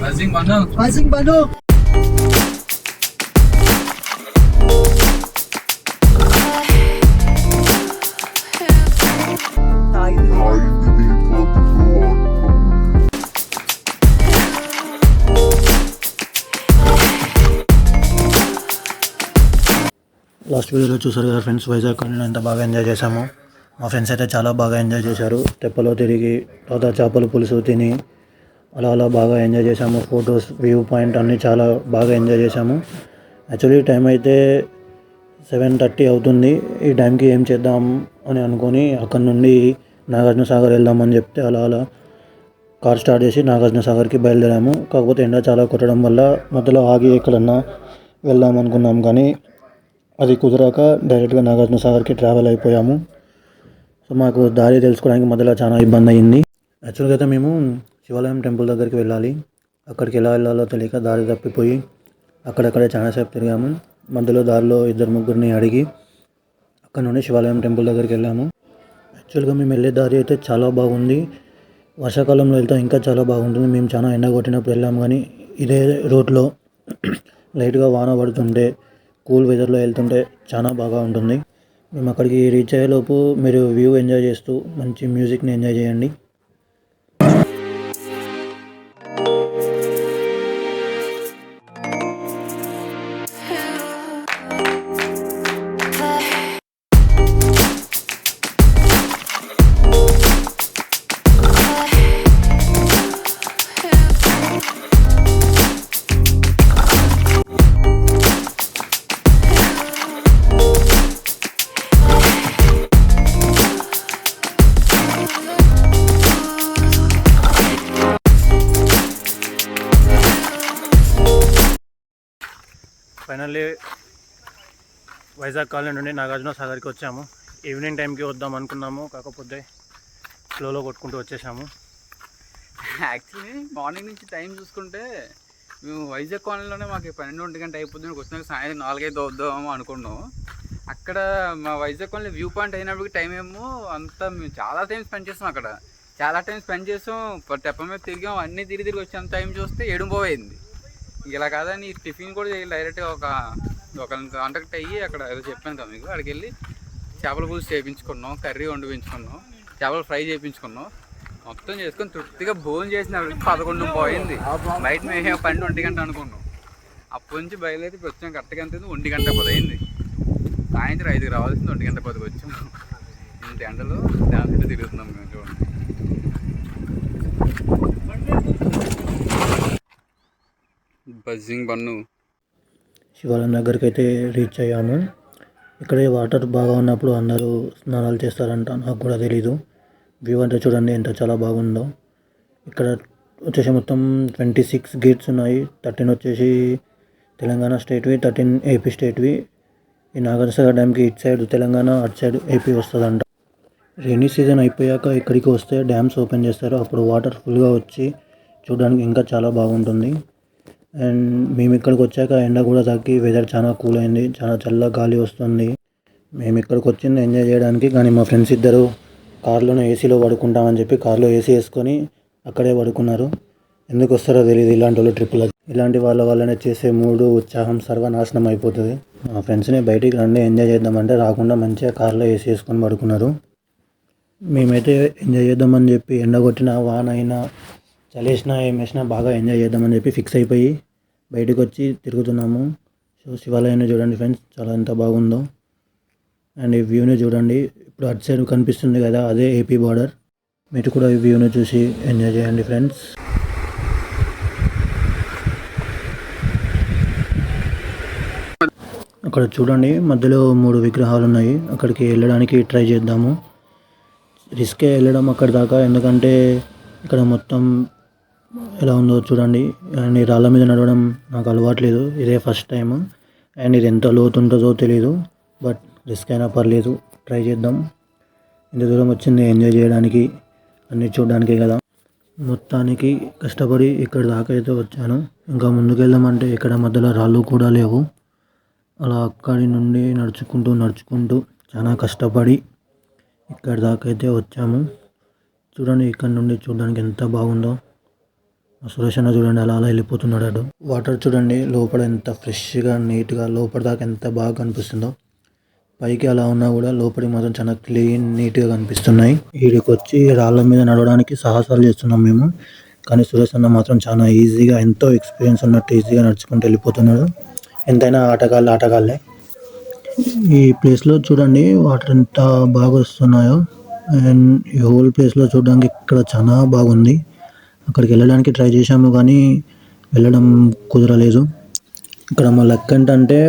Buzzing Banu. Buzzing Banu. Last వీడియోలో చూసారు కదా ఫ్రెండ్స్, వైజాగ్ కాలనీలో ఎంత బాగా ఎంజాయ్ చేశాము. మా ఫ్రెండ్స్ అయితే చాలా బాగా ఎంజాయ్ చేశారు. తెప్పలో తిరిగి తర్వాత చేపల పులుసు తిని అలా బాగా ఎంజాయ్ చేశాము. ఫొటోస్, వ్యూ పాయింట్ అన్నీ చాలా బాగా ఎంజాయ్ చేశాము. యాక్చువల్లీ టైం అయితే 7:30 అవుతుంది. ఈ టైంకి ఏం చేద్దాం అని అనుకొని అక్కడ నుండి నాగార్జున సాగర్ వెళ్దామని చెప్తే అలా కార్ స్టార్ట్ చేసి నాగార్జున సాగర్కి బయలుదేరాము. కాకపోతే ఎండ చాలా కొట్టడం వల్ల మధ్యలో ఆగి ఎక్కడన్నా వెళ్దాం అనుకున్నాం, కానీ అది కుదరక డైరెక్ట్గా నాగార్జున సాగర్కి ట్రావెల్ అయిపోయాము. సో మాకు దారి తెలుసుకోవడానికి మధ్యలో చాలా ఇబ్బంది అయ్యింది. యాక్చువల్గా అయితే మేము శివాలయం టెంపుల్ దగ్గరికి వెళ్ళాలి. అక్కడికి ఎలా వెళ్ళాలో తెలియక దారి తప్పిపోయి అక్కడక్కడే చాలాసేపు తిరిగాము. మధ్యలో దారిలో 2-3 అడిగి అక్కడ నుండి శివాలయం టెంపుల్ దగ్గరికి వెళ్ళాము. యాక్చువల్గా మేము వెళ్ళే దారి అయితే చాలా బాగుంది. వర్షాకాలంలో వెళ్తే ఇంకా చాలా బాగుంటుంది. మేము చాలా ఎండ కొట్టినప్పుడు వెళ్ళాము, కానీ ఇదే రోడ్లో లైట్గా వాన పడుతుంటే కూల్ వెదర్లో వెళ్తుంటే చాలా బాగా ఉంటుంది. మేము అక్కడికి రీచ్ అయ్యేలోపు మీరు వ్యూ ఎంజాయ్ చేస్తూ మంచి మ్యూజిక్ని ఎంజాయ్ చేయండి. ఫైనల్లీ వైజాగ్ కాలనీ నుండి నాగార్జున సాగర్కి వచ్చాము. ఈవినింగ్ టైంకి వద్దాం అనుకున్నాము, కాకపోతే స్లోలో కొట్టుకుంటూ వచ్చేసాము. యాక్చువల్లీ మార్నింగ్ నుంచి టైం చూసుకుంటే మేము వైజాగ్ కాలనీలోనే మాకు 12-1 గంట అయిపోతుంది. వచ్చినాక సాయంత్రం 4-5 వద్దాము అనుకున్నాము. అక్కడ మా వైజాగ్ కాలనీ వ్యూ పాయింట్ అయినప్పటికీ టైం ఏమో అంతా మేము చాలా టైం స్పెండ్ చేసాం. అక్కడ చాలా టైం స్పెండ్ చేసాం. తెప్ప మీద తిరిగాం, అన్నీ తిరిగి వచ్చాం. టైం చూస్తే 7 అయింది. ఇలా కాదని టిఫిన్ కూడా చేయాలి. డైరెక్ట్గా ఒక కాంటాక్ట్ అయ్యి అక్కడ ఏదో చెప్పాను కదా మీకు, అక్కడికి వెళ్ళి చేపల పులుసు చేయించుకున్నాం, కర్రీ వండుపించుకున్నాం, చేపలు ఫ్రై చేయించుకున్నాం. మొత్తం చేసుకొని తృప్తిగా భోజనం చేసినప్పటికి 11 అయింది. బయట మేము 12-1 గంట అనుకున్నాం. అప్పటి నుంచి బయలుదేరి ఇప్పుడు వచ్చాం. కరెక్ట్గా ఎంత 1 గంట 10 అయింది. సాయంత్రం 5కి రావాల్సింది 1 గంట 10కి వచ్చాం. ఇంత ఎండలో దాంట్లో తిరుగుతున్నాం మేము. చూడండి, బజ్జింగ్ బన్ను. శివాలయం దగ్గరికి అయితే రీచ్ అయ్యాము. ఇక్కడే వాటర్ బాగా ఉన్నప్పుడు అందరూ స్నానాలు చేస్తారంట, నాకు కూడా తెలీదు. వ్యూ అంటే చూడండి ఎంత చాలా బాగుందో. ఇక్కడ వచ్చేసి మొత్తం 26 గేట్స్ ఉన్నాయి. 13 వచ్చేసి తెలంగాణ స్టేట్వి, 13 ఏపీ స్టేట్వి. ఈ నాగార్జున సాగర్ డ్యామ్కి ఇటు సైడ్ తెలంగాణ, అటు సైడ్ ఏపీ వస్తుందంట. రైనీ సీజన్ అయిపోయాక ఇక్కడికి వస్తే డ్యామ్స్ ఓపెన్ చేస్తారు. అప్పుడు వాటర్ ఫుల్గా వచ్చి చూడడానికి ఇంకా చాలా బాగుంటుంది. అండ్ మేము ఇక్కడికి వచ్చాక ఎండ కూడా తగ్గి వెదర్ చాలా కూల్ అయింది. చాలా చల్ల గాలి వస్తుంది. మేము ఇక్కడికి వచ్చింది ఎంజాయ్ చేయడానికి, కానీ మా ఫ్రెండ్స్ ఇద్దరు కార్లోనే ఏసీలో పడుకుంటామని చెప్పి కార్లో ఏసీ వేసుకొని అక్కడే పడుకున్నారు. ఎందుకు వస్తారో తెలియదు ఇలాంటి వాళ్ళు ట్రిప్పులు. ఇలాంటి వాళ్ళనే చేసే మూడు ఉత్సాహం సర్వనాశనం అయిపోతుంది. మా ఫ్రెండ్స్ని బయటికి రండి ఎంజాయ్ చేద్దామంటే రాకుండా మంచిగా కార్లో ఏసీ వేసుకొని పడుకున్నారు. మేమైతే ఎంజాయ్ చేద్దామని చెప్పి ఎండ కొట్టినా వాన అయినా చలి వేసినా ఏం వేసినా బాగా ఎంజాయ్ చేద్దామని చెప్పి ఫిక్స్ అయిపోయి బయటకు వచ్చి తిరుగుతున్నాము. సో శివాలయాన్ని చూడండి ఫ్రెండ్స్, చాలా ఎంత బాగుందో. అండ్ ఈ వ్యూని చూడండి, ఇప్పుడు అటు సైడ్ కనిపిస్తుంది కదా, అదే ఏపీ బార్డర్. మీరు కూడా ఈ వ్యూని చూసి ఎంజాయ్ చేయండి ఫ్రెండ్స్. అక్కడ చూడండి మధ్యలో 3 విగ్రహాలు ఉన్నాయి. అక్కడికి వెళ్ళడానికి ట్రై చేద్దాము. రిస్కే వెళ్ళడం అక్కడి దాకా, ఎందుకంటే ఇక్కడ మొత్తం ఎలా ఉందో చూడండి. అండ్ ఈ రాళ్ళ మీద నడవడం నాకు అలవాట్లేదు, ఇదే ఫస్ట్ టైం. అండ్ ఇది ఎంత లోతు ఉంటుందో తెలీదు, బట్ రిస్క్ అయినా పర్లేదు, ట్రై చేద్దాం. ఇంత దూరం వచ్చింది ఎంజాయ్ చేయడానికి, అన్నీ చూడడానికే కదా. మొత్తానికి కష్టపడి ఇక్కడ దాకా అయితే వచ్చాను. ఇంకా ముందుకు వెళ్దామంటే ఇక్కడ మధ్యలో రాళ్ళు కూడా లేవు. అలా అక్కడి నుండి నడుచుకుంటూ చాలా కష్టపడి ఇక్కడ దాకా అయితే వచ్చాము. చూడండి ఇక్కడ నుండి చూడడానికి ఎంత బాగుందో. సురేష్ అన్న చూడండి అలా అలా వెళ్ళిపోతున్నాడు అటు. వాటర్ చూడండి లోపల ఎంత ఫ్రెష్గా నీట్గా లోపల దాకా ఎంత బాగా కనిపిస్తుందో. పైకి అలా ఉన్నా కూడా లోపలికి మాత్రం చాలా క్లీన్ నీట్గా కనిపిస్తున్నాయి. వీడికి వచ్చి రాళ్ళ మీద నడవడానికి సాహసాలు చేస్తున్నాం మేము. కానీ సురేష్ అన్న మాత్రం చాలా ఈజీగా ఎంతో ఎక్స్పీరియన్స్ ఉన్నట్టు ఈజీగా నడుచుకుంటూ వెళ్ళిపోతున్నాడు. ఎంతైనా ఆటగాళ్ళే. ఈ ప్లేస్లో చూడండి వాటర్ ఎంత బాగా వస్తున్నాయో. అండ్ ఈ హోల్ ప్లేస్లో చూడడానికి ఇక్కడ చాలా బాగుంది. అక్కడికి వెళ్ళడానికి ట్రై చేశాము కానీ వెళ్ళడం కుదరలేదు. ఇక్కడ మా లక్ ఏంటంటే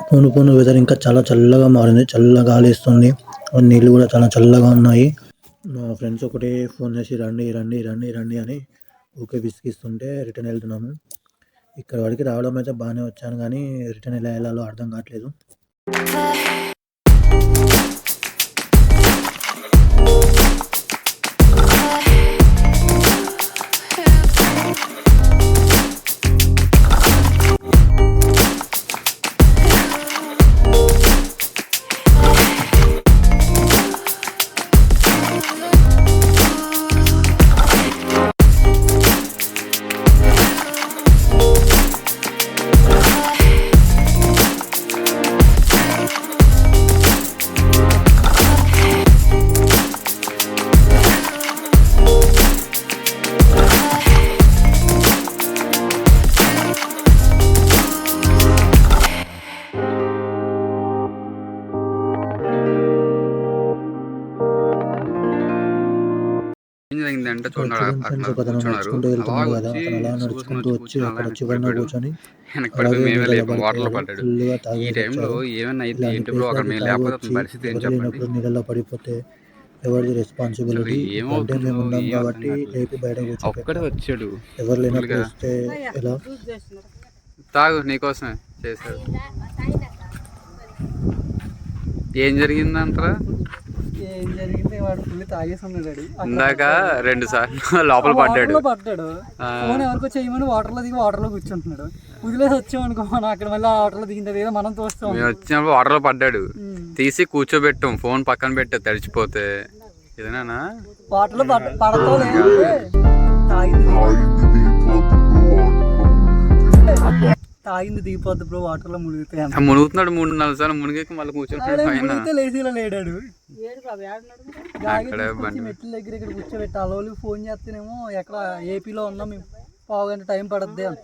పోను వెదర్ ఇంకా చాలా చల్లగా మారింది. చల్లగా గాలి వేస్తుంది. నీళ్ళు కూడా చాలా చల్లగా ఉన్నాయి. మా ఫ్రెండ్స్ ఒకటే ఫోన్ చేసి రండి రండి రండి రండి అని ఓకే విసిగిస్తుంటే రిటర్న్ వెళ్తున్నాము. ఇక్కడ వరకు రావడం అయితే బాగానే వచ్చాను కానీ రిటర్న్ ఎలా వెళ్ళాలో అర్థం కావట్లేదు. ఏంటంటే నడుచుకుంటూ వెళ్తున్నాడు కదా అతను అలా నడుచుకుంటూ వచ్చి అక్కడ చివరిన కూర్చొని ఫుల్గా తాగినప్పుడు నీళ్ళలో పడిపోతే ఎవరిది రెస్పాన్సిబిలిటీ అంటే మేము ఉన్నాం కాబట్టి లేపి బయట వచ్చాడు. ఎవరు లేనప్పుడు వస్తే ఎలా? తాగు నీకోసమే చేశాడు. ఏం జరిగిందంటారా? ఏం జరిగింది? వాడు ఫుల్ తాగేసి ఉన్నాడు. ఇందాక 2 సార్లు లోపల పడ్డాడు. ఫోన్ ఎవరికో చేయమని వాటర్ లో దిగి వాటర్ లో కూర్చుంటున్నాడు. వదిలేసి వచ్చామనుకో మనం అక్కడ మళ్ళీ వాటర్ లో దిగింది ఏదో మనం తోస్తాం. మేము వచ్చినప్పుడు వాటర్ లో పడ్డాడు. తీసి కూర్చోబెట్టాం. ఫోన్ పక్కన పెట్టా తడిచిపోతే. ఇదేనా వాటర్ లో పడతావు తాగింది దిగిపోద్ది బ్రో. వాటర్ లో మునుగుతున్నాడు 3-4 సార్లు మునిగి మళ్ళీ కూర్చొని లేచిలా లేడాడు. మెట్ల దగ్గర ఇక్కడ కూర్చోబెట్టి అలవాళ్ళు ఫోన్ చేస్తేనేమో ఎక్కడ ఏపీలో ఉన్నాం మేము 1/2 గంట టైం పడద్ది అని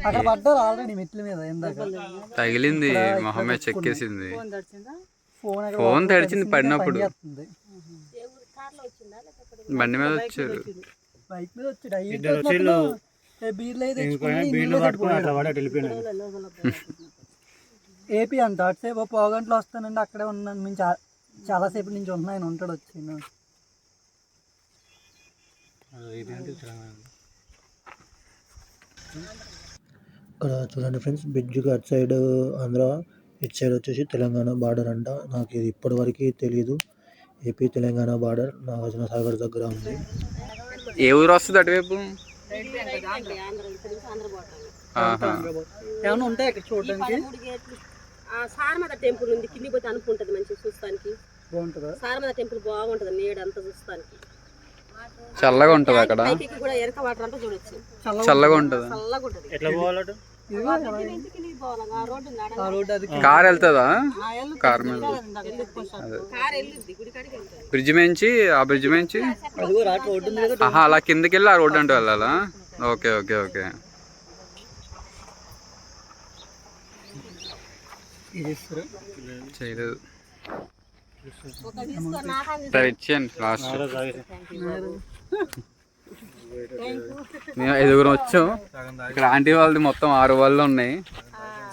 అక్కడ పడ్డారు ఆల్రెడీ మెట్ల మీద. ఇందాక తగిలింది మొహమ్మే చెక్కేసింది. ఫోన్ తడిచింది పడినప్పుడు. బండి మీద వచ్చారు. బైక్ మీద వచ్చాడు. ఏపీ అంట అటుసేపు 1/2 గంటలో వస్తానండి. అక్కడే ఉన్నాను. మేము చాలాసేపు నుంచి ఉంటున్నాను. ఉంటాడు వచ్చి ఇక్కడ చూడండి ఫ్రెండ్స్, బ్రిడ్జ్కి అటు సైడ్ ఆంధ్ర, ఇటు సైడ్ వచ్చేసి తెలంగాణ బార్డర్ అంట. నాకు ఇది ఇప్పటివరకు తెలియదు. ఏపీ తెలంగాణ బార్డర్ నాగార్జున సాగర్ దగ్గర ఉంది. ఏ ఊరు వస్తుంది అటువైపు? ఏమన్నా ఉంటాయి ఇక్కడ చూడడానికి? సారమద టెంపుల్ ఉంది. కింది పోతే అనుకుంటది మంచిగా చూస్తానికి. బాగుంటుందా? సారమద టెంపుల్ బాగుంటది. నీడంతా చూస్తానికి చల్లగా ఉంటది. అక్కడ కూడా ఎరక వాటర్ అంతా చూడొచ్చు. చల్లగా ఉంటది. చల్లగా ఉంటది. ఎట్లా పోవాలట? కార్ వెళ్తుందా? కార్ మీద బ్రిడ్జ్ మించి ఆ బ్రిడ్జ్ మించి అలా కిందకి వెళ్ళి ఆ రోడ్డు అంటూ వెళ్ళాలా? Okay okay okay. చేయలేదు. ఇచ్చాను లాస్ట్. మేము 5గురం వచ్చాం. ఇక్కడ ఆంటీ వాళ్ళది మొత్తం 6 వాళ్ళు ఉన్నాయి.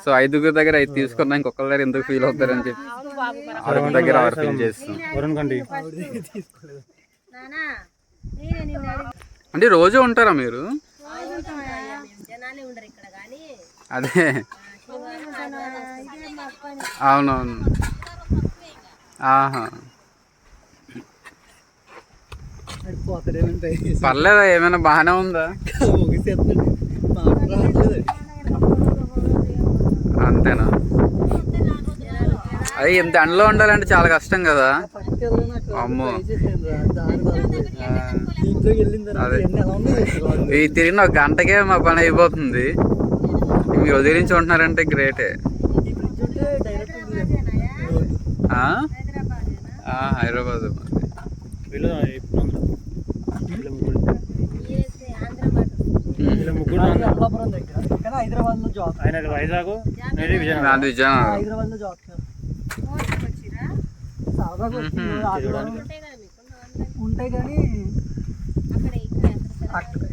సో 5గురి దగ్గర 5 తీసుకున్నాం. ఇంకొకరి దగ్గర ఎందుకు ఫీల్ అవుతారని చెప్పి 6 దగ్గర 6 ఫీల్ చేస్తాం. అంటే రోజు ఉంటారా మీరు? అదే అవునవును. ఆహా పర్లేదా? ఏమైనా బాగానే ఉందా? అంతేనా? అది ఇంత ఎండలో ఉండాలంటే చాలా కష్టం కదా. వెళ్ళగానే అక్కడ అమ్మో. try చేశాను రా, దారి బాగుంది. దీంట్లోకి వెళ్ళిన తర్వాత ఇవన్నీ ఎలా ఉన్నాయి ఈ తిరిగిన ఒక గంటకే మా పని అయిపోతుంది. మీరు వదిలించి ఉంటున్నారంటే గ్రేటే. ఈ బ్రిడ్జ్ ఉంటే డైరెక్ట్ హైదరాబాద్ అమలాపురం దగ్గర కానీ హైదరాబాద్ లో జాబ్ వైజాగ్ నాది విజయనగరం. హైదరాబాద్ లో జాబ్ సరదాగా వచ్చింది ఆదివారం ఉంటాయి కానీ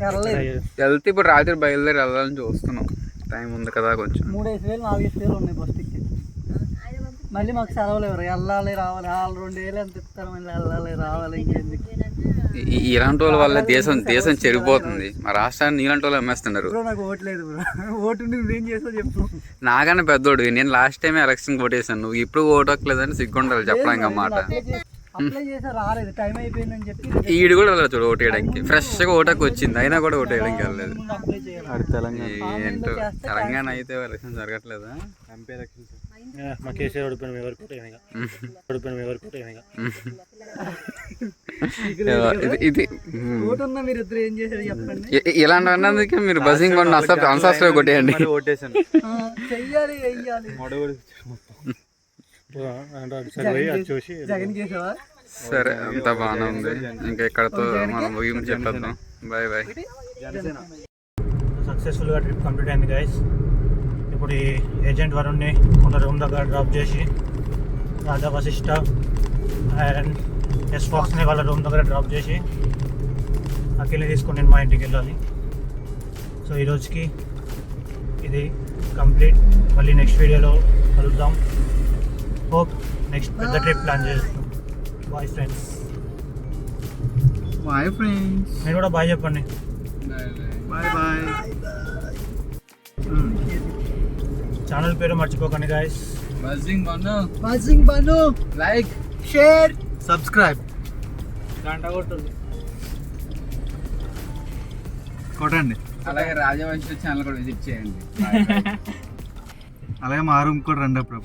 వెళ్ళలేదు. వెళ్తే ఇప్పుడు రాత్రి బయలుదేరి వెళ్ళాలని చూస్తున్నాం. టైం ఉంది కదా కొంచెం. 3,000 4,000 ఉన్నాయి బస్ టికెట్. మళ్ళీ మాకు సెలవులు ఎవరు వెళ్ళాలి రావాలి 2,000 ఎంత ఇస్తారు మళ్ళీ వెళ్ళాలి రావాలి ఇంకెందుకు ఇలాంటి వాళ్ళ వల్ల దేశం చెడిపోతుంది. మా రాష్ట్రాన్ని నీలాంటి వాళ్ళు అమ్మేస్తున్నారు. బ్రో నాకు ఓటు లేదు బ్రో. ఓటు నువ్వేం చేస్తావు చెప్పు. నాకన్నా పెద్దోడు. నేను లాస్ట్ టైం ఎలక్షన్ ఓటేసాను. నువ్వు ఇప్పుడు ఓటక్కలేదని సిగ్గుండాలి చెప్పడానికి అన్నమాట. అప్లై చేసా రాలేదు టైం అయిపోయిందని చెప్పి ఈడు కూడా వెళ్ళదు చూడు ఓటేయడానికి. ఫ్రెష్గా ఓటకు వచ్చింది అయినా కూడా ఓటేయడానికి వెళ్ళలేదు. అప్లై చేయాలి. ఏంటో తెలంగాణ అయితే ఎలక్షన్ జరగట్లేదా? మా కేసీఆర్ ఓడిపోయిన ఎవరికి ఇది ఓటు ఉన్నా మీరు ఇద్దరు ఏం చేశారు చెప్పండి. ఇలాంటి అన్నందుకే మీరు బసింగ్ కొన్ని అన్సబ్స్క్రైబ్ కొట్టేయండి. చెయ్యాలి వెయ్యాలి. చూసి జగన్ చేసావా? సరే అంతా బాగానే ఉంది. ఇంకా ఇక్కడతో మనం ముగింపు చెప్పేద్దాం. Bye bye. సక్సెస్ఫుల్గా ట్రిప్ కంప్లీట్ అయింది గైస్. ఇప్పుడు ఈ ఏజెంట్ వరుణ్ని మన రూమ్ దగ్గర డ్రాప్ చేసి రాజా వశిష్ట అండ్ ఎస్ ఫాక్స్ని వాళ్ళ రూమ్ దగ్గర డ్రాప్ చేసి అఖిల్ని తీసుకొని నేను మా ఇంటికి వెళ్ళాలి. సో ఈరోజుకి ఇది కంప్లీట్. మళ్ళీ నెక్స్ట్ వీడియోలో కలుద్దాం. హోప్ నెక్స్ట్ పెద్ద ట్రిప్ ప్లాన్ చేస్తాం. Bye friends. Bye friends. మీరు కూడా బాయ్ చెప్పండి. Bye bye. ఛానల్ పేరు మర్చిపోకండి గాయస్. బజింగ్ బను లైక్ షేర్ సబ్స్క్రైబ్ కొట్టండి. అలాగే రాజవంశీ ఛానల్ కూడా విజిట్ చేయండి. అలాగే మా రూమ్ కూడా రండి అప్పుడు.